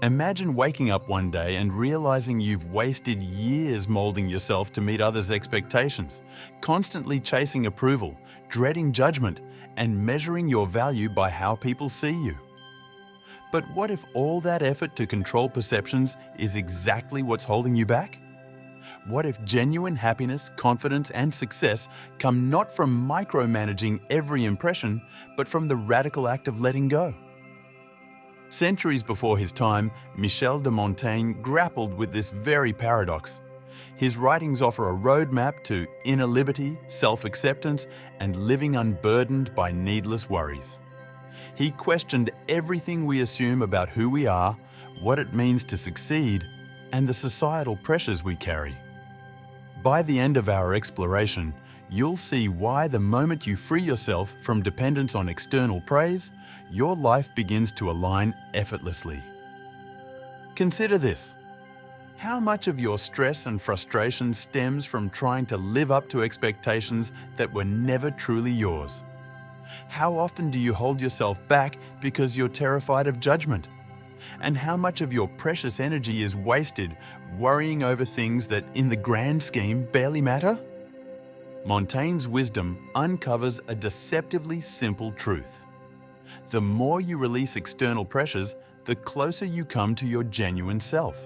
Imagine waking up one day and realizing you've wasted years molding yourself to meet others' expectations, constantly chasing approval, dreading judgment, and measuring your value by how people see you. But what if all that effort to control perceptions is exactly what's holding you back? What if genuine happiness, confidence, and success come not from micromanaging every impression, but from the radical act of letting go? Centuries before his time, Michel de Montaigne grappled with this very paradox. His writings offer a roadmap to inner liberty, self-acceptance, and living unburdened by needless worries. He questioned everything we assume about who we are, what it means to succeed, and the societal pressures we carry. By the end of our exploration, you'll see why the moment you free yourself from dependence on external praise, your life begins to align effortlessly. Consider this. How much of your stress and frustration stems from trying to live up to expectations that were never truly yours? How often do you hold yourself back because you're terrified of judgment? And how much of your precious energy is wasted worrying over things that, in the grand scheme, barely matter? Montaigne's wisdom uncovers a deceptively simple truth. The more you release external pressures, the closer you come to your genuine self.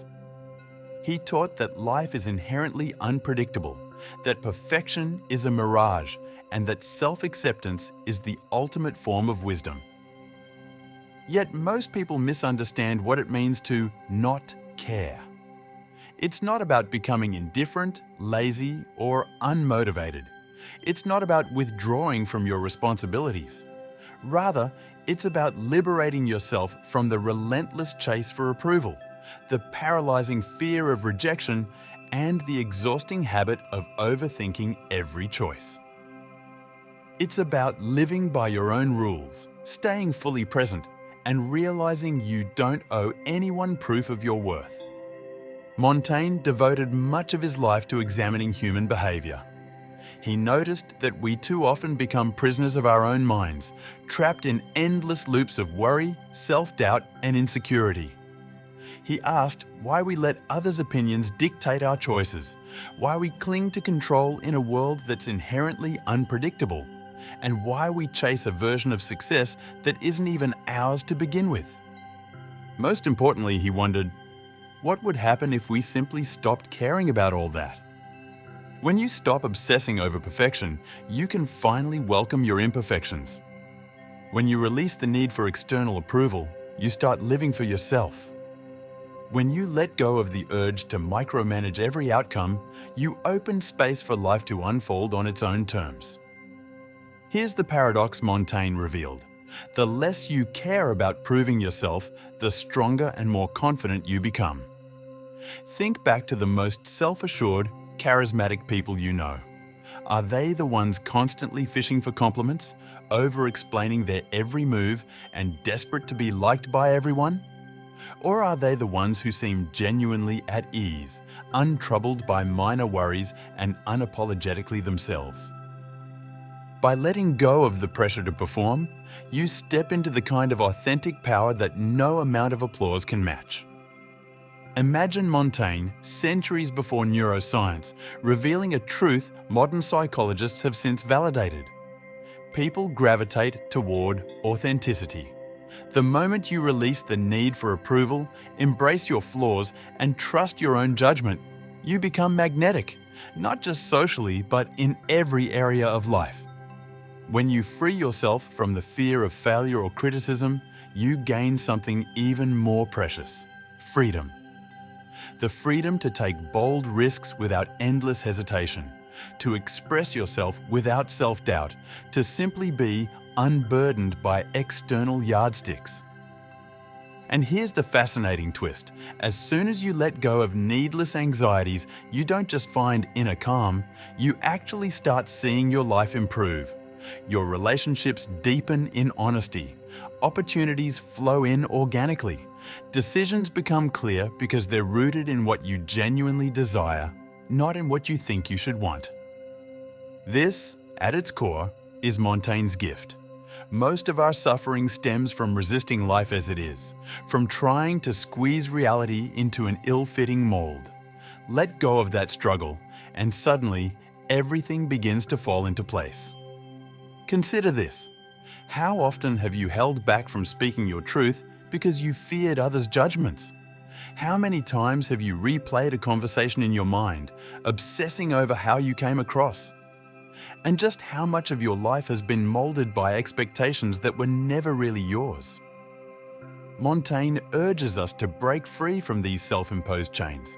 He taught that life is inherently unpredictable, that perfection is a mirage, and that self-acceptance is the ultimate form of wisdom. Yet most people misunderstand what it means to not care. It's not about becoming indifferent, lazy, or unmotivated. It's not about withdrawing from your responsibilities. Rather, it's about liberating yourself from the relentless chase for approval, the paralyzing fear of rejection, and the exhausting habit of overthinking every choice. It's about living by your own rules, staying fully present, and realizing you don't owe anyone proof of your worth. Montaigne devoted much of his life to examining human behavior. He noticed that we too often become prisoners of our own minds, trapped in endless loops of worry, self-doubt, and insecurity. He asked why we let others' opinions dictate our choices, why we cling to control in a world that's inherently unpredictable, and why we chase a version of success that isn't even ours to begin with. Most importantly, he wondered, what would happen if we simply stopped caring about all that? When you stop obsessing over perfection, you can finally welcome your imperfections. When you release the need for external approval, you start living for yourself. When you let go of the urge to micromanage every outcome, you open space for life to unfold on its own terms. Here's the paradox Montaigne revealed. The less you care about proving yourself, the stronger and more confident you become. Think back to the most self-assured, charismatic people you know. Are they the ones constantly fishing for compliments, over-explaining their every move, and desperate to be liked by everyone? Or are they the ones who seem genuinely at ease, untroubled by minor worries and unapologetically themselves? By letting go of the pressure to perform, you step into the kind of authentic power that no amount of applause can match. Imagine Montaigne, centuries before neuroscience, revealing a truth modern psychologists have since validated. People gravitate toward authenticity. The moment you release the need for approval, embrace your flaws, and trust your own judgment, you become magnetic, not just socially, but in every area of life. When you free yourself from the fear of failure or criticism, you gain something even more precious: freedom. The freedom to take bold risks without endless hesitation, to express yourself without self-doubt, to simply be unburdened by external yardsticks. And here's the fascinating twist. As soon as you let go of needless anxieties, you don't just find inner calm, you actually start seeing your life improve. Your relationships deepen in honesty. Opportunities flow in organically. Decisions become clear because they're rooted in what you genuinely desire, not in what you think you should want. This, at its core, is Montaigne's gift. Most of our suffering stems from resisting life as it is, from trying to squeeze reality into an ill-fitting mold. Let go of that struggle, and suddenly, everything begins to fall into place. Consider this. How often have you held back from speaking your truth because you feared others' judgments? How many times have you replayed a conversation in your mind, obsessing over how you came across? And just how much of your life has been molded by expectations that were never really yours? Montaigne urges us to break free from these self-imposed chains.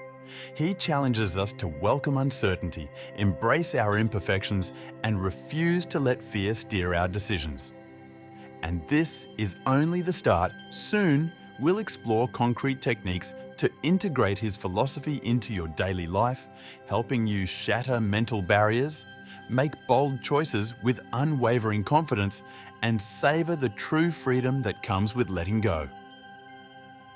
He challenges us to welcome uncertainty, embrace our imperfections, and refuse to let fear steer our decisions. And this is only the start. Soon, we'll explore concrete techniques to integrate his philosophy into your daily life, helping you shatter mental barriers, make bold choices with unwavering confidence, and savor the true freedom that comes with letting go.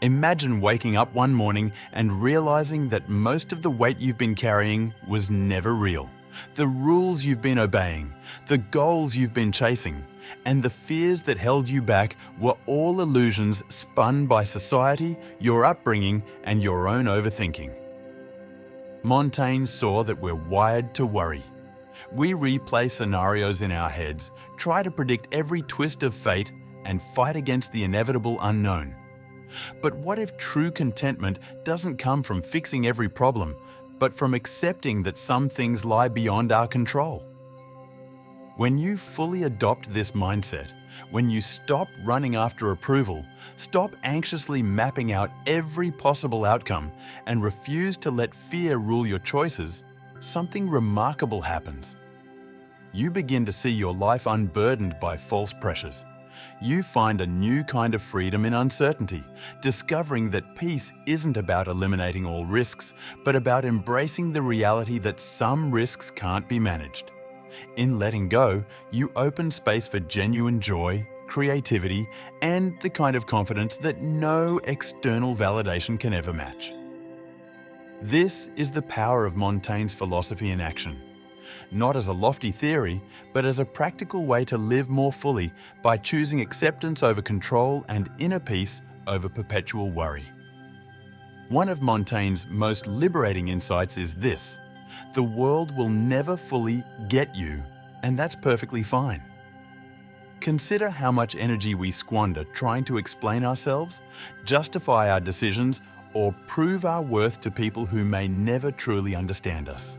Imagine waking up one morning and realizing that most of the weight you've been carrying was never real. The rules you've been obeying, the goals you've been chasing, and the fears that held you back were all illusions spun by society, your upbringing, and your own overthinking. Montaigne saw that we're wired to worry. We replay scenarios in our heads, try to predict every twist of fate, and fight against the inevitable unknown. But what if true contentment doesn't come from fixing every problem, but from accepting that some things lie beyond our control? When you fully adopt this mindset, when you stop running after approval, stop anxiously mapping out every possible outcome, and refuse to let fear rule your choices, something remarkable happens. You begin to see your life unburdened by false pressures. You find a new kind of freedom in uncertainty, discovering that peace isn't about eliminating all risks, but about embracing the reality that some risks can't be managed. In letting go, you open space for genuine joy, creativity, and the kind of confidence that no external validation can ever match. This is the power of Montaigne's philosophy in action. Not as a lofty theory, but as a practical way to live more fully by choosing acceptance over control and inner peace over perpetual worry. One of Montaigne's most liberating insights is this: the world will never fully get you, and that's perfectly fine. Consider how much energy we squander trying to explain ourselves, justify our decisions, or prove our worth to people who may never truly understand us.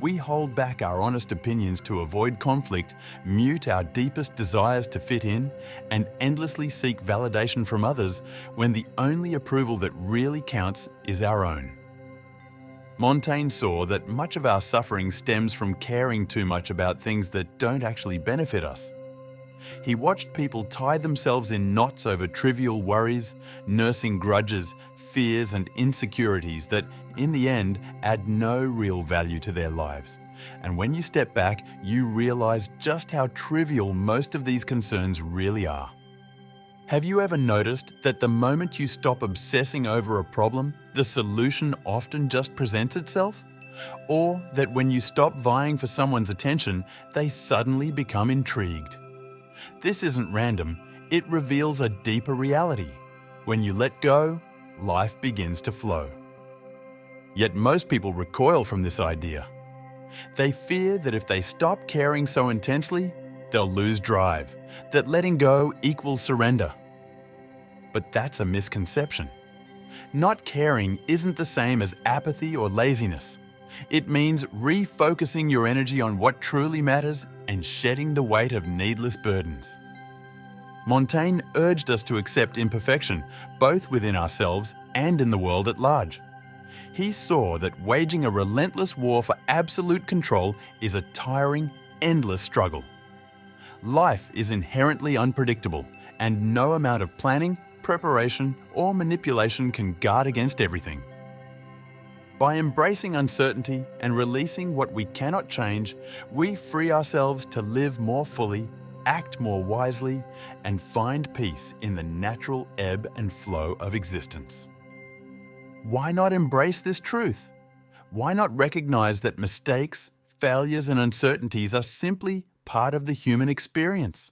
We hold back our honest opinions to avoid conflict, mute our deepest desires to fit in, and endlessly seek validation from others when the only approval that really counts is our own. Montaigne saw that much of our suffering stems from caring too much about things that don't actually benefit us. He watched people tie themselves in knots over trivial worries, nursing grudges, fears, and insecurities that, in the end, add no real value to their lives. And when you step back, you realize just how trivial most of these concerns really are. Have you ever noticed that the moment you stop obsessing over a problem, the solution often just presents itself? Or that when you stop vying for someone's attention, they suddenly become intrigued? This isn't random, it reveals a deeper reality. When you let go, life begins to flow. Yet most people recoil from this idea. They fear that if they stop caring so intensely, they'll lose drive, that letting go equals surrender. But that's a misconception. Not caring isn't the same as apathy or laziness. It means refocusing your energy on what truly matters and shedding the weight of needless burdens. Montaigne urged us to accept imperfection, both within ourselves and in the world at large. He saw that waging a relentless war for absolute control is a tiring, endless struggle. Life is inherently unpredictable, and no amount of planning, preparation, or manipulation can guard against everything. By embracing uncertainty and releasing what we cannot change, we free ourselves to live more fully, act more wisely, and find peace in the natural ebb and flow of existence. Why not embrace this truth? Why not recognize that mistakes, failures, and uncertainties are simply part of the human experience?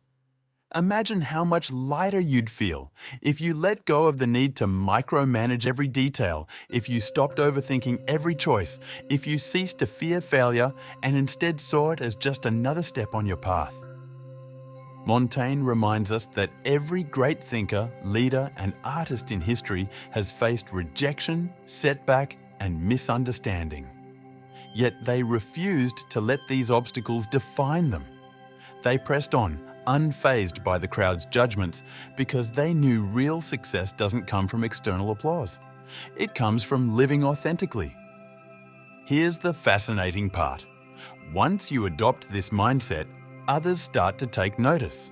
Imagine how much lighter you'd feel if you let go of the need to micromanage every detail, if you stopped overthinking every choice, if you ceased to fear failure and instead saw it as just another step on your path. Montaigne reminds us that every great thinker, leader, and artist in history has faced rejection, setback, and misunderstanding. Yet they refused to let these obstacles define them. They pressed on, unfazed by the crowd's judgments, because they knew real success doesn't come from external applause. It comes from living authentically. Here's the fascinating part. Once you adopt this mindset, others start to take notice.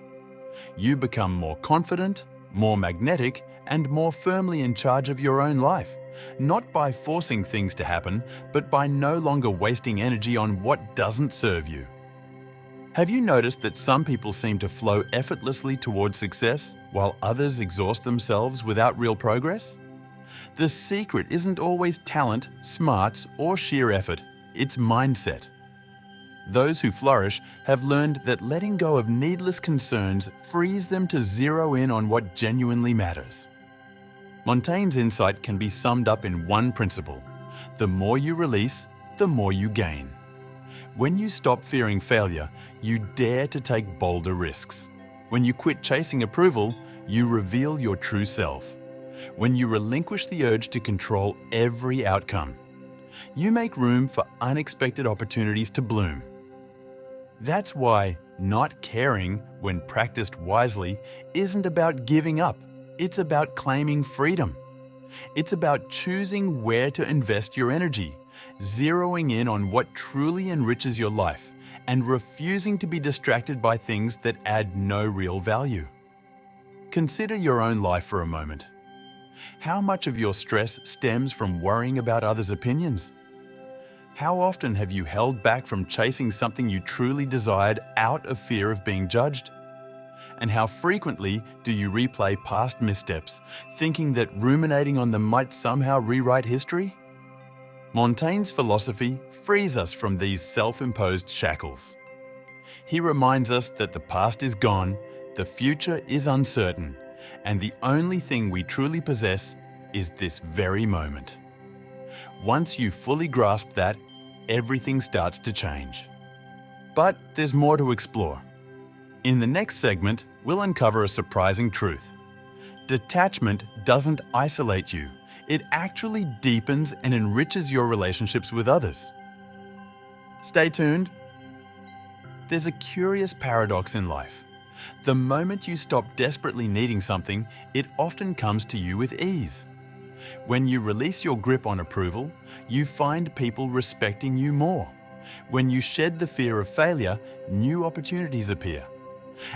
You become more confident, more magnetic, and more firmly in charge of your own life, not by forcing things to happen, but by no longer wasting energy on what doesn't serve you. Have you noticed that some people seem to flow effortlessly towards success, while others exhaust themselves without real progress? The secret isn't always talent, smarts, or sheer effort, it's mindset. Those who flourish have learned that letting go of needless concerns frees them to zero in on what genuinely matters. Montaigne's insight can be summed up in one principle: the more you release, the more you gain. When you stop fearing failure, you dare to take bolder risks. When you quit chasing approval, you reveal your true self. When you relinquish the urge to control every outcome, you make room for unexpected opportunities to bloom. That's why not caring, when practiced wisely, isn't about giving up. It's about claiming freedom. It's about choosing where to invest your energy, zeroing in on what truly enriches your life, and refusing to be distracted by things that add no real value. Consider your own life for a moment. How much of your stress stems from worrying about others' opinions? How often have you held back from chasing something you truly desired out of fear of being judged? And how frequently do you replay past missteps, thinking that ruminating on them might somehow rewrite history? Montaigne's philosophy frees us from these self-imposed shackles. He reminds us that the past is gone, the future is uncertain, and the only thing we truly possess is this very moment. Once you fully grasp that, everything starts to change. But there's more to explore. In the next segment, we'll uncover a surprising truth. Detachment doesn't isolate you. It actually deepens and enriches your relationships with others. Stay tuned. There's a curious paradox in life. The moment you stop desperately needing something, it often comes to you with ease. When you release your grip on approval, you find people respecting you more. When you shed the fear of failure, new opportunities appear.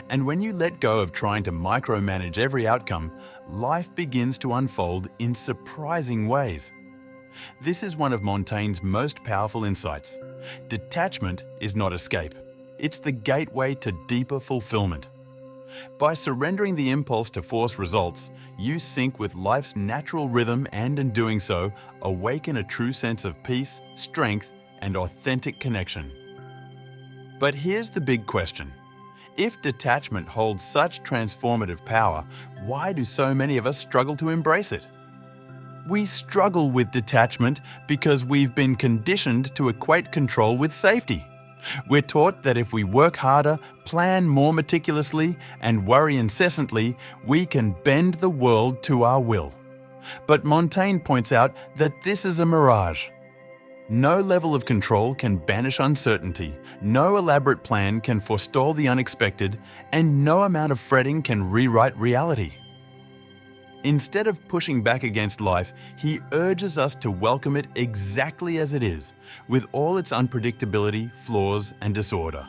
And when you let go of trying to micromanage every outcome, life begins to unfold in surprising ways. This is one of Montaigne's most powerful insights. Detachment is not escape. It's the gateway to deeper fulfillment. By surrendering the impulse to force results, you sync with life's natural rhythm and in doing so, awaken a true sense of peace, strength, and authentic connection. But here's the big question. If detachment holds such transformative power, why do so many of us struggle to embrace it? We struggle with detachment because we've been conditioned to equate control with safety. We're taught that if we work harder, plan more meticulously, and worry incessantly, we can bend the world to our will. But Montaigne points out that this is a mirage. No level of control can banish uncertainty, no elaborate plan can forestall the unexpected, and no amount of fretting can rewrite reality. Instead of pushing back against life, he urges us to welcome it exactly as it is, with all its unpredictability, flaws, and disorder.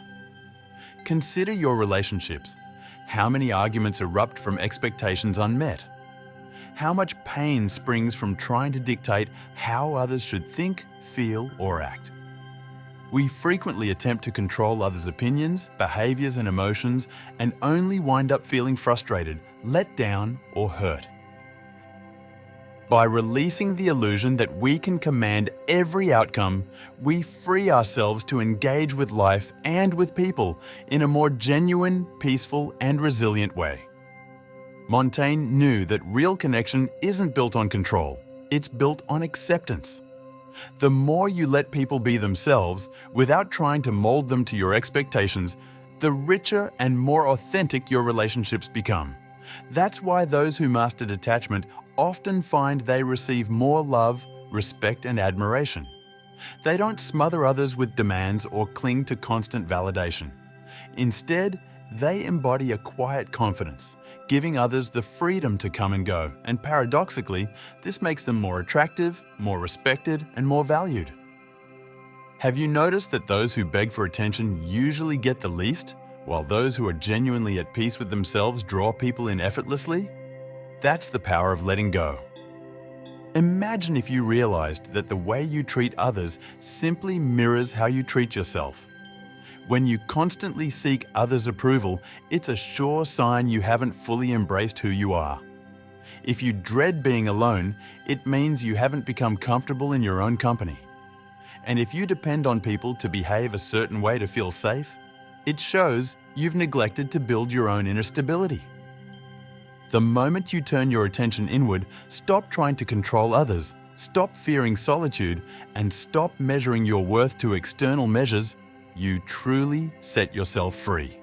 Consider your relationships. How many arguments erupt from expectations unmet? How much pain springs from trying to dictate how others should think, feel, or act? We frequently attempt to control others' opinions, behaviors, and emotions, and only wind up feeling frustrated, let down, or hurt. By releasing the illusion that we can command every outcome, we free ourselves to engage with life and with people in a more genuine, peaceful, and resilient way. Montaigne knew that real connection isn't built on control, it's built on acceptance. The more you let people be themselves, without trying to mold them to your expectations, the richer and more authentic your relationships become. That's why those who master detachment often find they receive more love, respect, and admiration. They don't smother others with demands or cling to constant validation. Instead, they embody a quiet confidence, giving others the freedom to come and go, and paradoxically, this makes them more attractive, more respected, and more valued. Have you noticed that those who beg for attention usually get the least, while those who are genuinely at peace with themselves draw people in effortlessly? That's the power of letting go. Imagine if you realized that the way you treat others simply mirrors how you treat yourself. When you constantly seek others' approval, it's a sure sign you haven't fully embraced who you are. If you dread being alone, it means you haven't become comfortable in your own company. And if you depend on people to behave a certain way to feel safe, it shows you've neglected to build your own inner stability. The moment you turn your attention inward, stop trying to control others, stop fearing solitude, and stop measuring your worth to external measures, you truly set yourself free.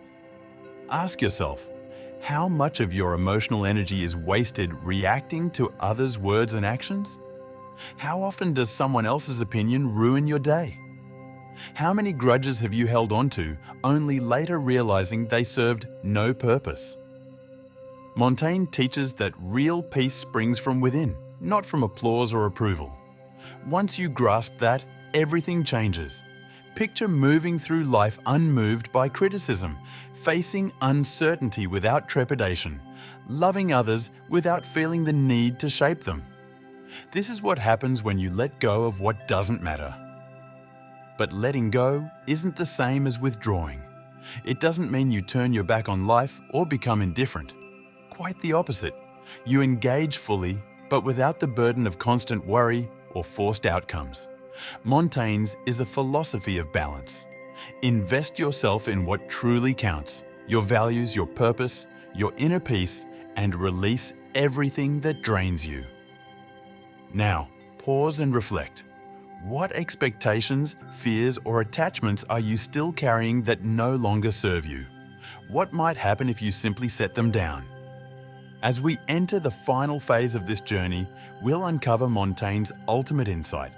Ask yourself, how much of your emotional energy is wasted reacting to others' words and actions? How often does someone else's opinion ruin your day? How many grudges have you held onto, only later realizing they served no purpose? Montaigne teaches that real peace springs from within, not from applause or approval. Once you grasp that, everything changes. Picture moving through life unmoved by criticism, facing uncertainty without trepidation, loving others without feeling the need to shape them. This is what happens when you let go of what doesn't matter. But letting go isn't the same as withdrawing. It doesn't mean you turn your back on life or become indifferent. Quite the opposite. You engage fully, but without the burden of constant worry or forced outcomes. Montaigne's is a philosophy of balance. Invest yourself in what truly counts, your values, your purpose, your inner peace, and release everything that drains you. Now, pause and reflect. What expectations, fears, or attachments are you still carrying that no longer serve you? What might happen if you simply set them down? As we enter the final phase of this journey, we'll uncover Montaigne's ultimate insight.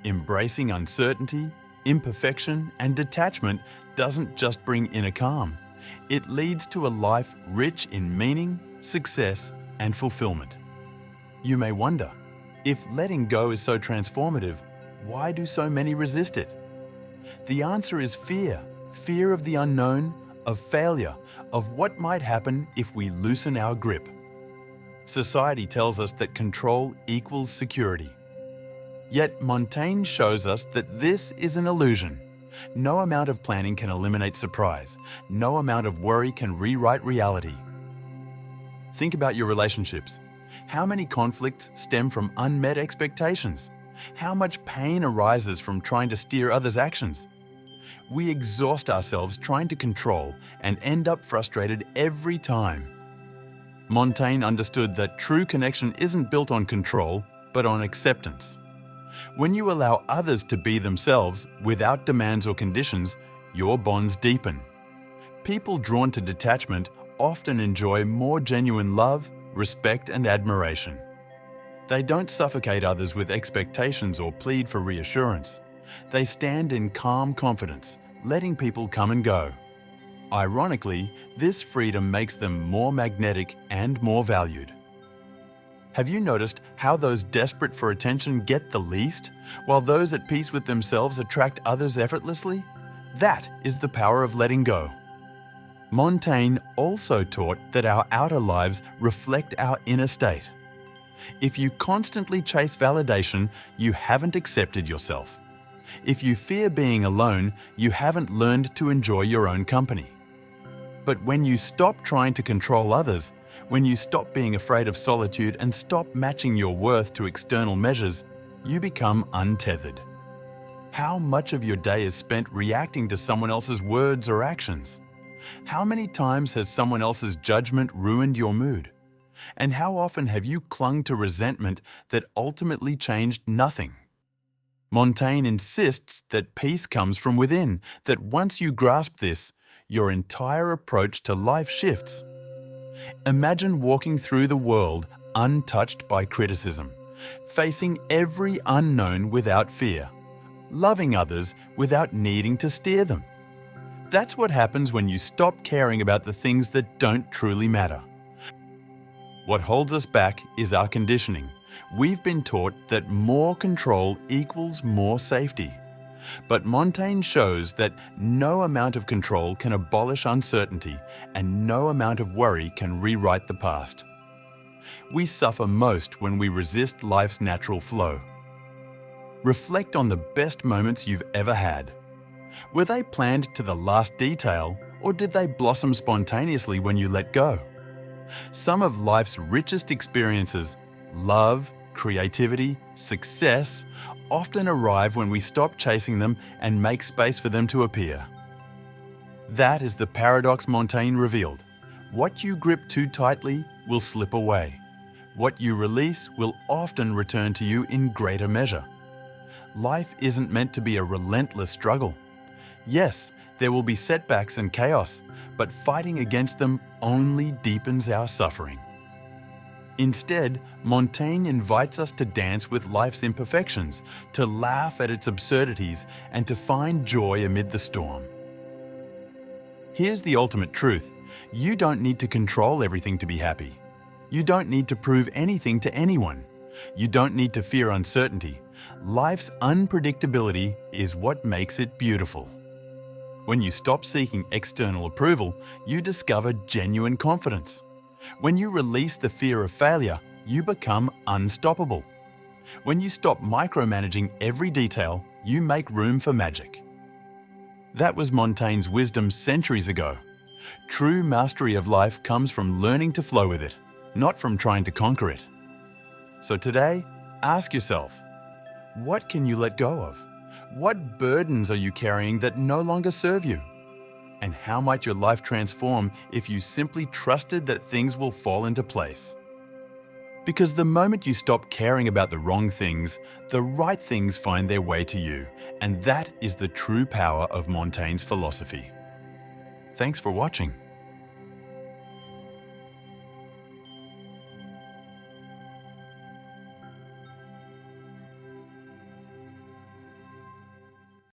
Embracing uncertainty, imperfection, and detachment doesn't just bring inner calm. It leads to a life rich in meaning, success, and fulfillment. You may wonder, if letting go is so transformative, why do so many resist it? The answer is fear. Fear of the unknown, of failure, of what might happen if we loosen our grip. Society tells us that control equals security. Yet Montaigne shows us that this is an illusion. No amount of planning can eliminate surprise. No amount of worry can rewrite reality. Think about your relationships. How many conflicts stem from unmet expectations? How much pain arises from trying to steer others' actions? We exhaust ourselves trying to control and end up frustrated every time. Montaigne understood that true connection isn't built on control, but on acceptance. When you allow others to be themselves without demands or conditions, your bonds deepen. People drawn to detachment often enjoy more genuine love, respect, and admiration. They don't suffocate others with expectations or plead for reassurance. They stand in calm confidence, letting people come and go. Ironically, this freedom makes them more magnetic and more valued. Have you noticed how those desperate for attention get the least, while those at peace with themselves attract others effortlessly? That is the power of letting go. Montaigne also taught that our outer lives reflect our inner state. If you constantly chase validation, you haven't accepted yourself. If you fear being alone, you haven't learned to enjoy your own company. But when you stop trying to control others, When you stop being afraid of solitude and stop matching your worth to external measures, you become untethered. How much of your day is spent reacting to someone else's words or actions? How many times has someone else's judgment ruined your mood? And how often have you clung to resentment that ultimately changed nothing? Montaigne insists that peace comes from within, that once you grasp this, your entire approach to life shifts. Imagine walking through the world untouched by criticism, facing every unknown without fear, loving others without needing to steer them. That's what happens when you stop caring about the things that don't truly matter. What holds us back is our conditioning. We've been taught that more control equals more safety. But Montaigne shows that no amount of control can abolish uncertainty, and no amount of worry can rewrite the past. We suffer most when we resist life's natural flow. Reflect on the best moments you've ever had. Were they planned to the last detail, or did they blossom spontaneously when you let go? Some of life's richest experiences, love, creativity, success, often arrive when we stop chasing them and make space for them to appear. That is the paradox Montaigne revealed. What you grip too tightly will slip away. What you release will often return to you in greater measure. Life isn't meant to be a relentless struggle. Yes, there will be setbacks and chaos, but fighting against them only deepens our suffering. Instead, Montaigne invites us to dance with life's imperfections, to laugh at its absurdities, and to find joy amid the storm. Here's the ultimate truth. You don't need to control everything to be happy. You don't need to prove anything to anyone. You don't need to fear uncertainty. Life's unpredictability is what makes it beautiful. When you stop seeking external approval, you discover genuine confidence. When you release the fear of failure, you become unstoppable. When you stop micromanaging every detail, you make room for magic. That was Montaigne's wisdom centuries ago. True mastery of life comes from learning to flow with it, not from trying to conquer it. So today, ask yourself, what can you let go of? What burdens are you carrying that no longer serve you? And how might your life transform if you simply trusted that things will fall into place? Because the moment you stop caring about the wrong things, the right things find their way to you. And that is the true power of Montaigne's philosophy. Thanks for watching.